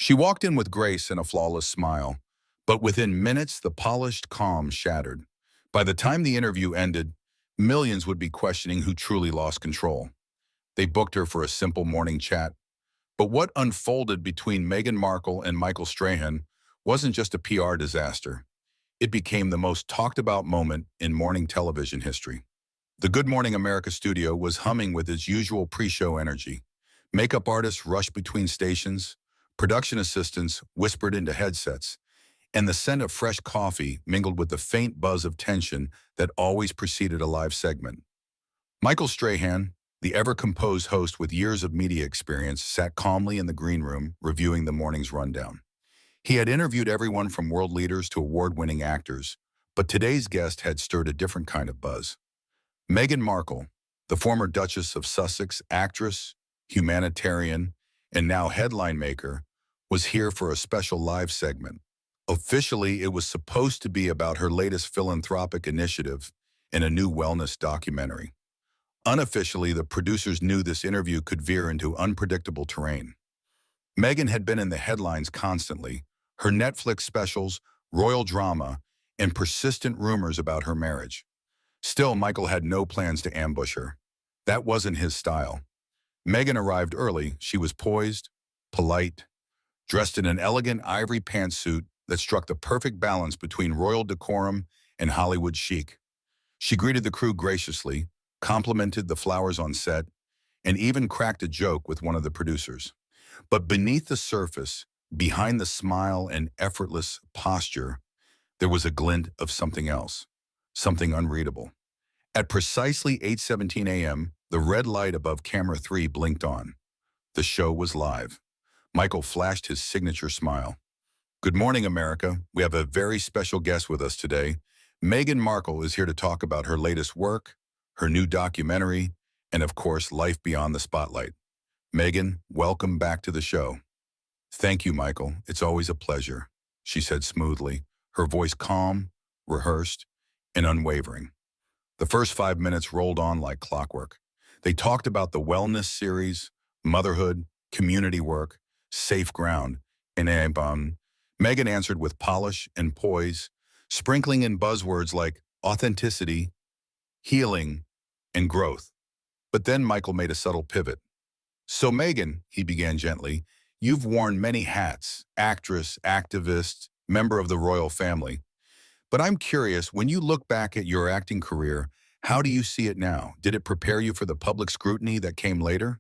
She walked in with grace and a flawless smile, but within minutes the polished calm shattered. By the time the interview ended, millions would be questioning who truly lost control. They booked her for a simple morning chat. But what unfolded between Meghan Markle and Michael Strahan wasn't just a PR disaster. It became the most talked about moment in morning television history. The Good Morning America studio was humming with its usual pre-show energy. Makeup artists rushed between stations, production assistants whispered into headsets, and the scent of fresh coffee mingled with the faint buzz of tension that always preceded a live segment. Michael Strahan, the ever-composed host with years of media experience, sat calmly in the green room reviewing the morning's rundown. He had interviewed everyone from world leaders to award-winning actors, but today's guest had stirred a different kind of buzz. Meghan Markle, the former Duchess of Sussex, actress, humanitarian, and now headline maker, was here for a special live segment. Officially, it was supposed to be about her latest philanthropic initiative and a new wellness documentary. Unofficially, the producers knew this interview could veer into unpredictable terrain. Meghan had been in the headlines constantly, her Netflix specials, royal drama, and persistent rumors about her marriage. Still, Michael had no plans to ambush her. That wasn't his style. Meghan arrived early. She was poised, polite, dressed in an elegant ivory pantsuit that struck the perfect balance between royal decorum and Hollywood chic. She greeted the crew graciously, complimented the flowers on set, and even cracked a joke with one of the producers. But beneath the surface, behind the smile and effortless posture, there was a glint of something else, something unreadable. At precisely 8:17 a.m., the red light above camera 3 blinked on. The show was live. Michael flashed his signature smile. Good morning, America. We have a very special guest with us today. Meghan Markle is here to talk about her latest work, her new documentary, and of course, life beyond the spotlight. Meghan, welcome back to the show. Thank you, Michael. It's always a pleasure, she said smoothly, her voice calm, rehearsed, and unwavering. The first 5 minutes rolled on like clockwork. They talked about the wellness series, motherhood, community work, safe ground, and Meghan answered with polish and poise, sprinkling in buzzwords like authenticity, healing, and growth. But then Michael made a subtle pivot. So Meghan, he began gently, you've worn many hats, actress, activist, member of the royal family. But I'm curious, when you look back at your acting career, how do you see it now? Did it prepare you for the public scrutiny that came later?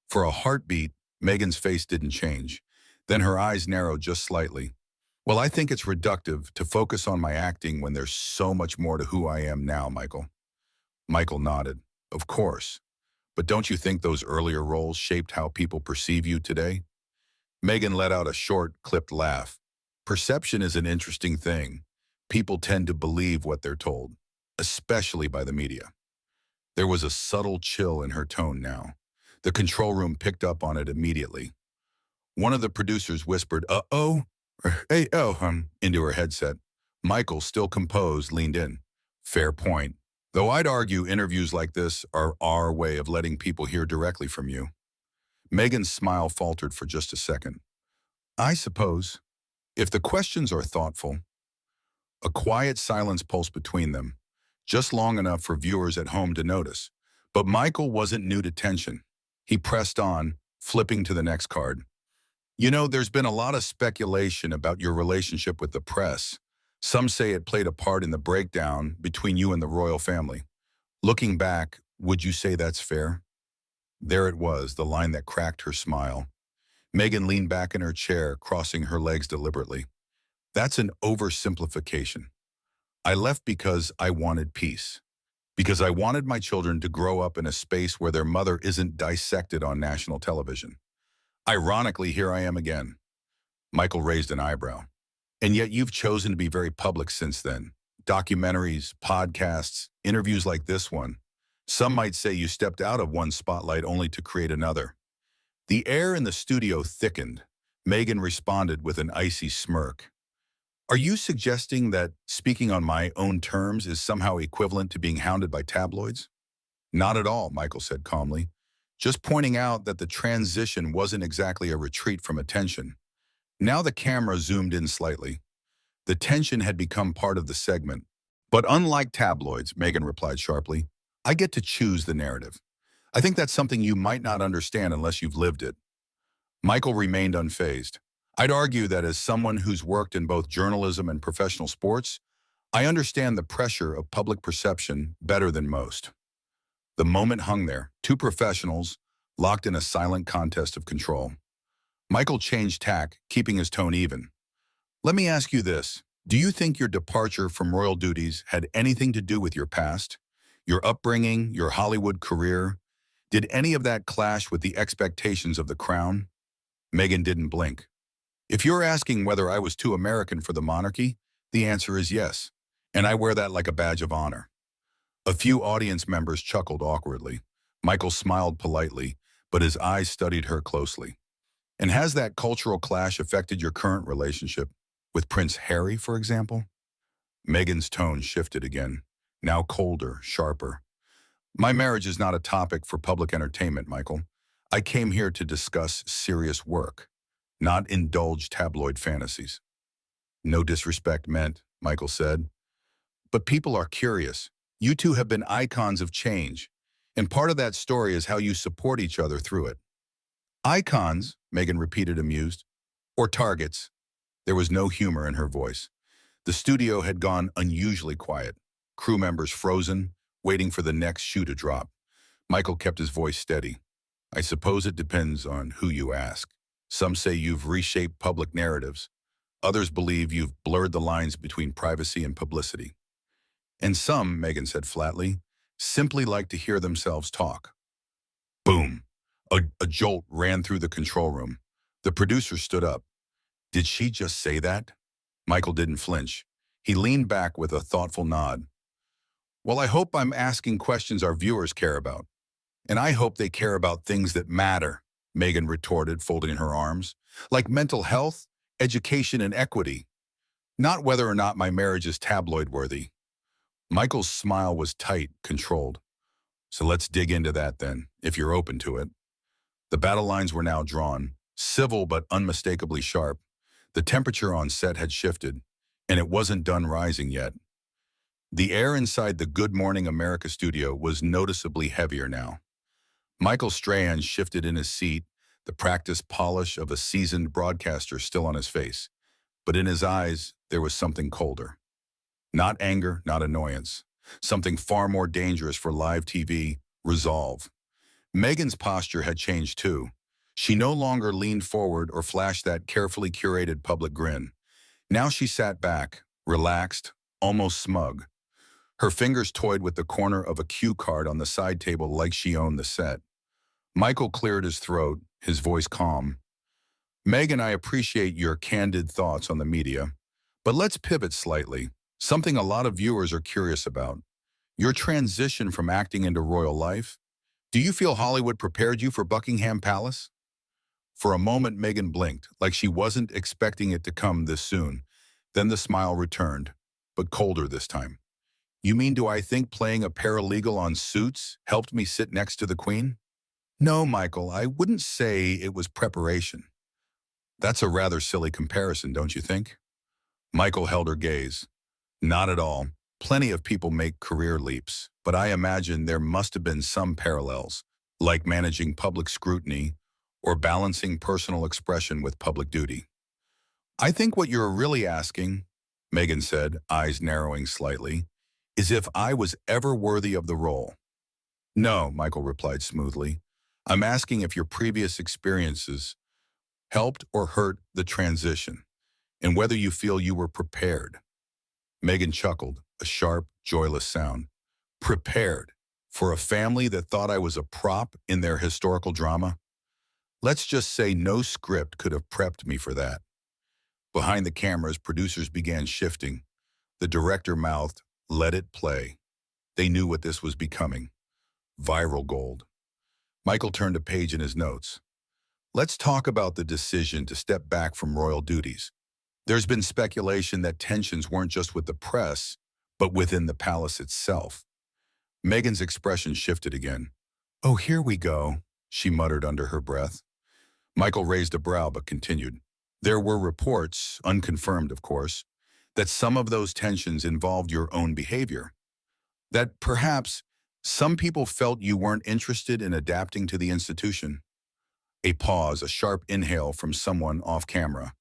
For a heartbeat, Meghan's face didn't change. Then her eyes narrowed just slightly. Well, I think it's reductive to focus on my acting when there's so much more to who I am now, Michael. Michael nodded. Of course. But don't you think those earlier roles shaped how people perceive you today? Meghan let out a short, clipped laugh. Perception is an interesting thing. People tend to believe what they're told, especially by the media. There was a subtle chill in her tone now. The control room picked up on it immediately. One of the producers whispered, uh-oh, or hey-oh, into her headset. Michael, still composed, leaned in. Fair point. Though I'd argue interviews like this are our way of letting people hear directly from you. Meghan's smile faltered for just a second. I suppose, if the questions are thoughtful. A quiet silence pulsed between them, just long enough for viewers at home to notice. But Michael wasn't new to tension. He pressed on, flipping to the next card. You know, there's been a lot of speculation about your relationship with the press. Some say it played a part in the breakdown between you and the royal family. Looking back, would you say that's fair? There it was, the line that cracked her smile. Meghan leaned back in her chair, crossing her legs deliberately. That's an oversimplification. I left because I wanted peace. Because I wanted my children to grow up in a space where their mother isn't dissected on national television. Ironically, here I am again. Michael raised an eyebrow. And yet you've chosen to be very public since then. Documentaries, podcasts, interviews like this one. Some might say you stepped out of one spotlight only to create another. The air in the studio thickened. Meghan responded with an icy smirk. Are you suggesting that speaking on my own terms is somehow equivalent to being hounded by tabloids? Not at all, Michael said calmly. Just pointing out that the transition wasn't exactly a retreat from attention. Now the camera zoomed in slightly. The tension had become part of the segment. But unlike tabloids, Meghan replied sharply, I get to choose the narrative. I think that's something you might not understand unless you've lived it. Michael remained unfazed. I'd argue that as someone who's worked in both journalism and professional sports, I understand the pressure of public perception better than most. The moment hung there, two professionals locked in a silent contest of control. Michael changed tack, keeping his tone even. Let me ask you this. Do you think your departure from royal duties had anything to do with your past, your upbringing, your Hollywood career? Did any of that clash with the expectations of the crown? Meghan didn't blink. If you're asking whether I was too American for the monarchy, the answer is yes, and I wear that like a badge of honor. A few audience members chuckled awkwardly. Michael smiled politely, but his eyes studied her closely. And has that cultural clash affected your current relationship? With Prince Harry, for example? Meghan's tone shifted again, now colder, sharper. My marriage is not a topic for public entertainment, Michael. I came here to discuss serious work, not indulge tabloid fantasies. No disrespect meant, Michael said. But people are curious. You two have been icons of change, and part of that story is how you support each other through it. Icons, Meghan repeated amused, or targets. There was no humor in her voice. The studio had gone unusually quiet, crew members frozen, waiting for the next shoe to drop. Michael kept his voice steady. I suppose it depends on who you ask. Some say you've reshaped public narratives. Others believe you've blurred the lines between privacy and publicity. And some, Meghan said flatly, simply like to hear themselves talk. Boom! A jolt ran through the control room. The producer stood up. Did she just say that? Michael didn't flinch. He leaned back with a thoughtful nod. Well, I hope I'm asking questions our viewers care about. And I hope they care about things that matter, Meghan retorted, folding her arms. Like mental health, education, and equity. Not whether or not my marriage is tabloid-worthy. Michael's smile was tight, controlled. So let's dig into that then, if you're open to it. The battle lines were now drawn, civil but unmistakably sharp. The temperature on set had shifted, and it wasn't done rising yet. The air inside the Good Morning America studio was noticeably heavier now. Michael Strahan shifted in his seat, the practiced polish of a seasoned broadcaster still on his face. But in his eyes, there was something colder. Not anger, not annoyance. Something far more dangerous for live TV, resolve. Meghan's posture had changed too. She no longer leaned forward or flashed that carefully curated public grin. Now she sat back, relaxed, almost smug. Her fingers toyed with the corner of a cue card on the side table like she owned the set. Michael cleared his throat, his voice calm. Meghan, I appreciate your candid thoughts on the media, but let's pivot slightly. Something a lot of viewers are curious about. Your transition from acting into royal life. Do you feel Hollywood prepared you for Buckingham Palace? For a moment, Meghan blinked, like she wasn't expecting it to come this soon. Then the smile returned, but colder this time. You mean, do I think playing a paralegal on Suits helped me sit next to the Queen? No, Michael, I wouldn't say it was preparation. That's a rather silly comparison, don't you think? Michael held her gaze. Not at all. Plenty of people make career leaps, but I imagine there must have been some parallels, like managing public scrutiny or balancing personal expression with public duty. I think what you're really asking, Meghan said, eyes narrowing slightly, is if I was ever worthy of the role. No, Michael replied smoothly. I'm asking if your previous experiences helped or hurt the transition, and whether you feel you were prepared. Meghan chuckled, a sharp, joyless sound. Prepared for a family that thought I was a prop in their historical drama? Let's just say no script could have prepped me for that. Behind the cameras, producers began shifting. The director mouthed, let it play. They knew what this was becoming. Viral gold. Michael turned a page in his notes. Let's talk about the decision to step back from royal duties. There's been speculation that tensions weren't just with the press, but within the palace itself. Meghan's expression shifted again. Oh, here we go, she muttered under her breath. Michael raised a brow but continued. There were reports, unconfirmed of course, that some of those tensions involved your own behavior. That perhaps some people felt you weren't interested in adapting to the institution. A pause, a sharp inhale from someone off camera.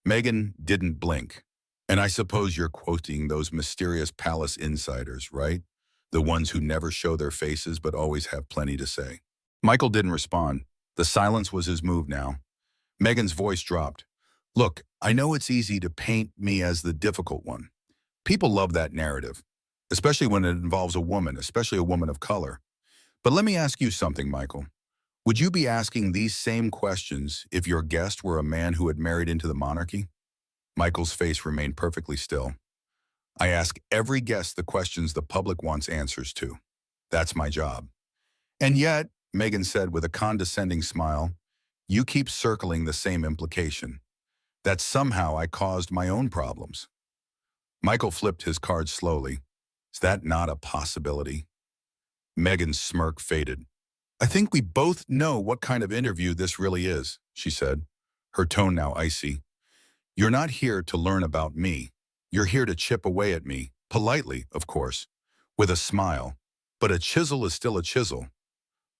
Meghan didn't blink. And I suppose you're quoting those mysterious palace insiders, right? The ones who never show their faces but always have plenty to say. Michael didn't respond. The silence was his move now. Meghan's voice dropped. Look, I know it's easy to paint me as the difficult one. People love that narrative, especially when it involves a woman, especially a woman of color. But let me ask you something, Michael. Would you be asking these same questions if your guest were a man who had married into the monarchy? Michael's face remained perfectly still. I ask every guest the questions the public wants answers to. That's my job. And yet, Meghan said with a condescending smile, you keep circling the same implication, that somehow I caused my own problems. Michael flipped his cards slowly. Is that not a possibility? Meghan's smirk faded. I think we both know what kind of interview this really is, she said, her tone now icy. You're not here to learn about me. You're here to chip away at me, politely, of course, with a smile. But a chisel is still a chisel.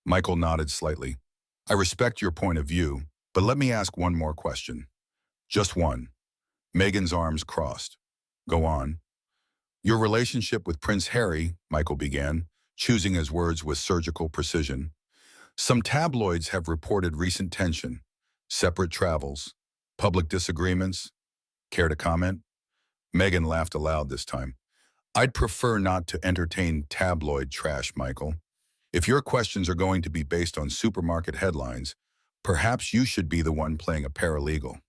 Michael nodded slightly. I respect your point of view, but let me ask one more question. Just one. Meghan's arms crossed. Go on. Your relationship with Prince Harry, Michael began, choosing his words with surgical precision. Some tabloids have reported recent tension, separate travels, public disagreements. Care to comment? Meghan laughed aloud this time. I'd prefer not to entertain tabloid trash, Michael. If your questions are going to be based on supermarket headlines, perhaps you should be the one playing a paralegal.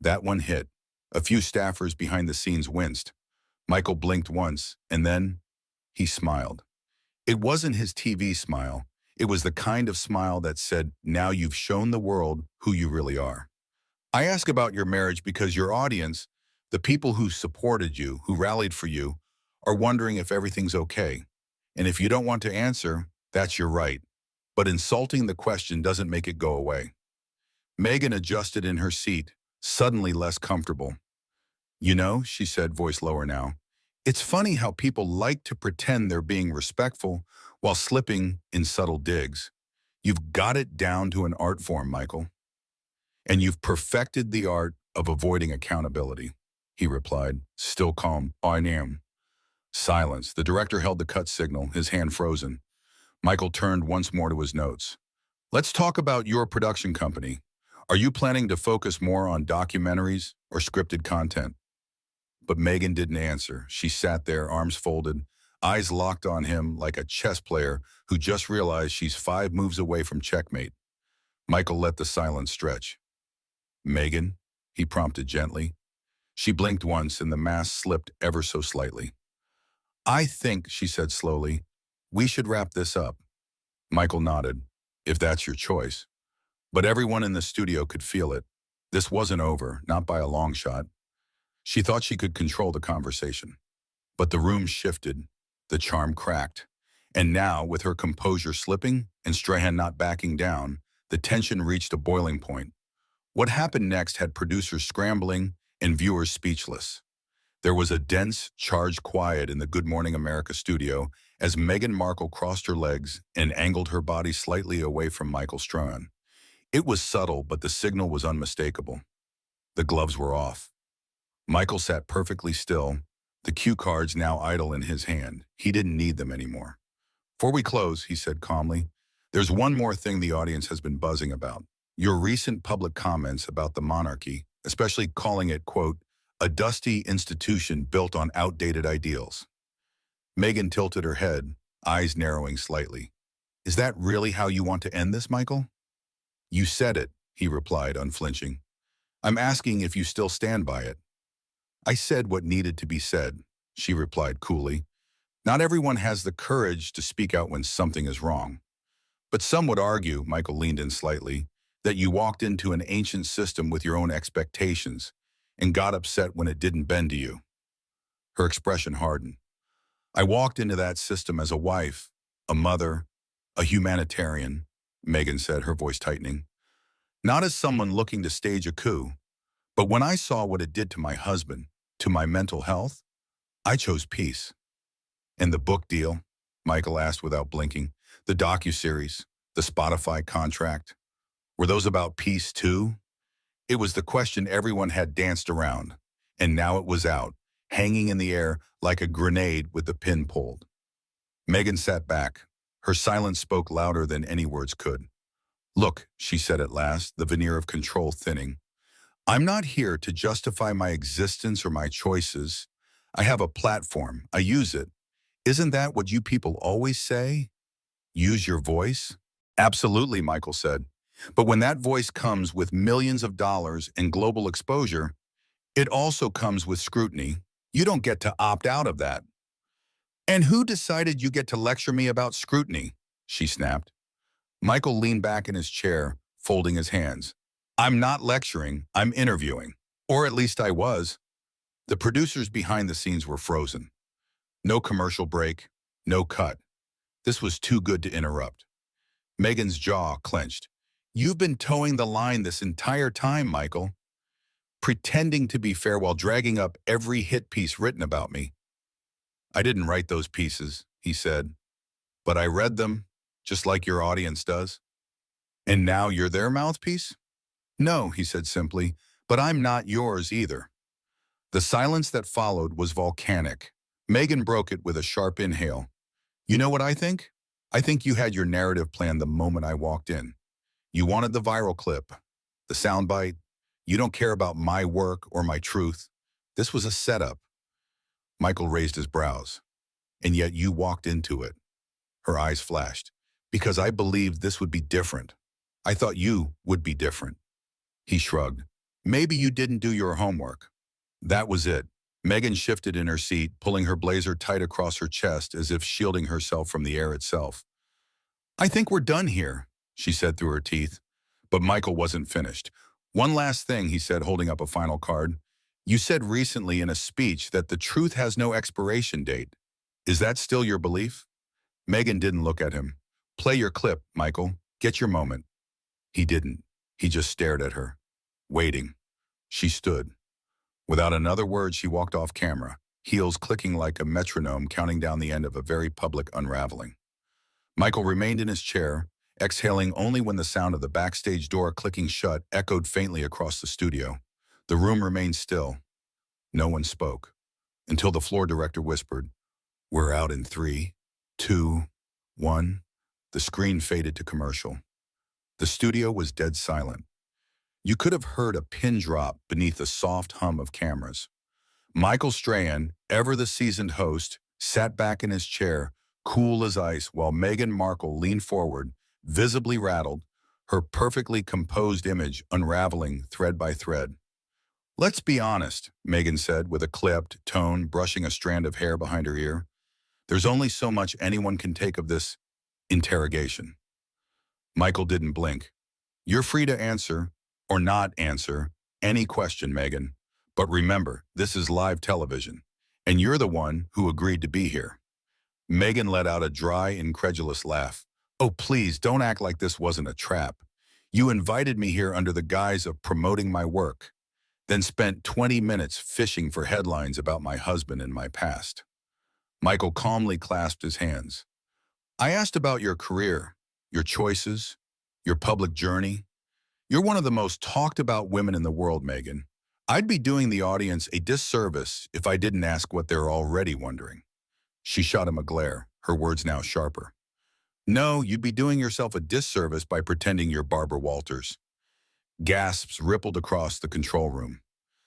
That one hit. A few staffers behind the scenes winced. Michael blinked once, and then he smiled. It wasn't his TV smile. It was the kind of smile that said, now you've shown the world who you really are. I ask about your marriage because your audience, the people who supported you, who rallied for you, are wondering if everything's okay. And if you don't want to answer, that's your right. But insulting the question doesn't make it go away. Meghan adjusted in her seat, suddenly less comfortable. You know, she said, voice lower now, it's funny how people like to pretend they're being respectful while slipping in subtle digs. You've got it down to an art form, Michael. And you've perfected the art of avoiding accountability, he replied, still calm. I am. Silence. The director held the cut signal, his hand frozen. Michael turned once more to his notes. Let's talk about your production company. Are you planning to focus more on documentaries or scripted content? But Meghan didn't answer. She sat there, arms folded, eyes locked on him like a chess player who just realized she's 5 moves away from checkmate. Michael let the silence stretch. Meghan, he prompted gently. She blinked once and the mask slipped ever so slightly. I think, she said slowly, we should wrap this up. Michael nodded, if that's your choice. But everyone in the studio could feel it. This wasn't over, not by a long shot. She thought she could control the conversation. But the room shifted, the charm cracked. And now, with her composure slipping and Strahan not backing down, the tension reached a boiling point. What happened next had producers scrambling and viewers speechless. There was a dense, charged quiet in the Good Morning America studio as Meghan Markle crossed her legs and angled her body slightly away from Michael Strahan. It was subtle, but the signal was unmistakable. The gloves were off. Michael sat perfectly still, the cue cards now idle in his hand. He didn't need them anymore. Before we close, he said calmly, there's one more thing the audience has been buzzing about. Your recent public comments about the monarchy, especially calling it, quote, a dusty institution built on outdated ideals. Meghan tilted her head, eyes narrowing slightly. Is that really how you want to end this, Michael? You said it, he replied, unflinching. I'm asking if you still stand by it. I said what needed to be said, she replied coolly. Not everyone has the courage to speak out when something is wrong. But some would argue, Michael leaned in slightly, that you walked into an ancient system with your own expectations and got upset when it didn't bend to you. Her expression hardened. I walked into that system as a wife, a mother, a humanitarian, Meghan said, her voice tightening. Not as someone looking to stage a coup, But when I saw what it did to my husband, to my mental health, I chose peace. And the book deal? Michael asked without blinking. The docuseries, the Spotify contract, were those about peace too? It was the question everyone had danced around, and now it was out, hanging in the air like a grenade with the pin pulled. Meghan sat back. Her silence spoke louder than any words could. Look, she said at last, the veneer of control thinning. I'm not here to justify my existence or my choices. I have a platform. I use it. Isn't that what you people always say? Use your voice? Absolutely, Michael said. But when that voice comes with millions of dollars and global exposure, it also comes with scrutiny. You don't get to opt out of that. And who decided you get to lecture me about scrutiny? She snapped. Michael leaned back in his chair, folding his hands. I'm not lecturing, I'm interviewing. Or at least I was. The producers behind the scenes were frozen. No commercial break, no cut. This was too good to interrupt. Meghan's jaw clenched. You've been towing the line this entire time, Michael. Pretending to be fair while dragging up every hit piece written about me. I didn't write those pieces, he said, but I read them, just like your audience does. And now you're their mouthpiece? No, he said simply, but I'm not yours either. The silence that followed was volcanic. Meghan broke it with a sharp inhale. You know what I think? I think you had your narrative planned the moment I walked in. You wanted the viral clip, the soundbite. You don't care about my work or my truth. This was a setup. Michael raised his brows. And yet you walked into it. Her eyes flashed. Because I believed this would be different. I thought you would be different. He shrugged. Maybe you didn't do your homework. That was it. Meghan shifted in her seat, pulling her blazer tight across her chest as if shielding herself from the air itself. I think we're done here, she said through her teeth. But Michael wasn't finished. One last thing, he said, holding up a final card. You said recently in a speech that the truth has no expiration date. Is that still your belief? Meghan didn't look at him. Play your clip, Michael. Get your moment. He didn't. He just stared at her, waiting. She stood. Without another word, she walked off camera, heels clicking like a metronome counting down the end of a very public unraveling. Michael remained in his chair, exhaling only when the sound of the backstage door clicking shut echoed faintly across the studio. The room remained still. No one spoke, until the floor director whispered, We're out in 3, 2, 1. The screen faded to commercial. The studio was dead silent. You could have heard a pin drop beneath the soft hum of cameras. Michael Strahan, ever the seasoned host, sat back in his chair, cool as ice, while Meghan Markle leaned forward, visibly rattled, her perfectly composed image unraveling thread by thread. Let's be honest, Meghan said with a clipped tone, brushing a strand of hair behind her ear. There's only so much anyone can take of this interrogation. Michael didn't blink. You're free to answer, or not answer, any question, Meghan. But remember, this is live television, and you're the one who agreed to be here. Meghan let out a dry, incredulous laugh. Oh, please, don't act like this wasn't a trap. You invited me here under the guise of promoting my work, then spent 20 minutes fishing for headlines about my husband and my past. Michael calmly clasped his hands. I asked about your career, your choices, your public journey. You're one of the most talked about women in the world, Meghan. I'd be doing the audience a disservice if I didn't ask what they're already wondering. She shot him a glare, her words now sharper. No, you'd be doing yourself a disservice by pretending you're Barbara Walters. Gasps rippled across the control room.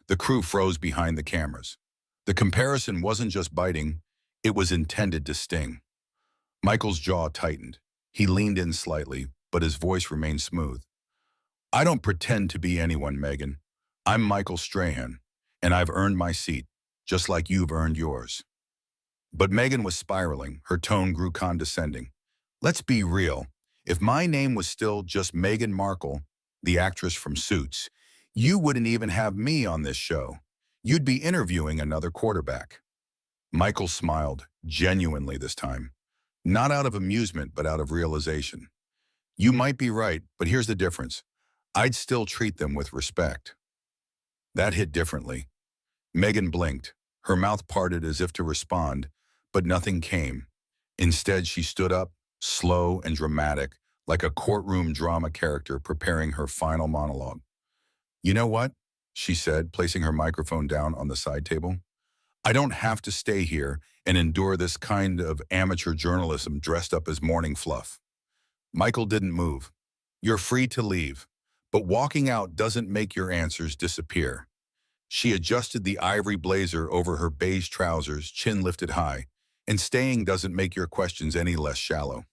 The crew froze behind the cameras. The comparison wasn't just biting, it was intended to sting. Michael's jaw tightened. He leaned in slightly, but his voice remained smooth. I don't pretend to be anyone, Meghan. I'm Michael Strahan, and I've earned my seat, just like you've earned yours. But Meghan was spiraling. Her tone grew condescending. Let's be real. If my name was still just Meghan Markle, the actress from Suits, you wouldn't even have me on this show. You'd be interviewing another quarterback. Michael smiled, genuinely this time. Not out of amusement, but out of realization. You might be right, but here's the difference. I'd still treat them with respect. That hit differently. Meghan blinked, her mouth parted as if to respond, but nothing came. Instead, she stood up, slow and dramatic, like a courtroom drama character preparing her final monologue. "You know what?" she said, placing her microphone down on the side table. "I don't have to stay here and endure this kind of amateur journalism dressed up as morning fluff." Michael didn't move. "You're free to leave, but walking out doesn't make your answers disappear." She adjusted the ivory blazer over her beige trousers, chin lifted high, "and staying doesn't make your questions any less shallow."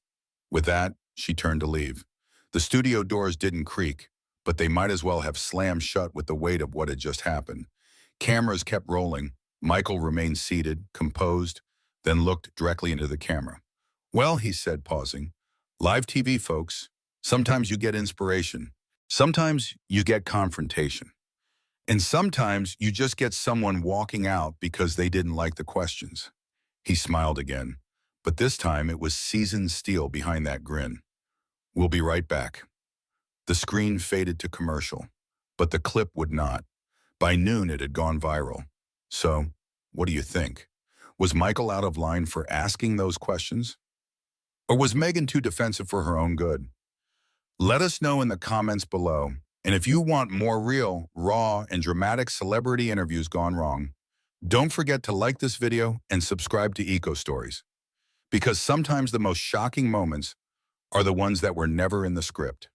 With that, she turned to leave. The studio doors didn't creak, but they might as well have slammed shut with the weight of what had just happened. Cameras kept rolling. Michael remained seated, composed, then looked directly into the camera. "Well," he said, pausing, "live TV, folks. Sometimes you get inspiration. Sometimes you get confrontation. And sometimes you just get someone walking out because they didn't like the questions." He smiled again, but this time it was seasoned steel behind that grin. "We'll be right back." The screen faded to commercial, but the clip would not. By noon, it had gone viral. So, what do you think? Was Michael out of line for asking those questions? Or was Meghan too defensive for her own good? Let us know in the comments below. And if you want more real, raw, and dramatic celebrity interviews gone wrong, don't forget to like this video and subscribe to Eco Stories. Because sometimes the most shocking moments are the ones that were never in the script.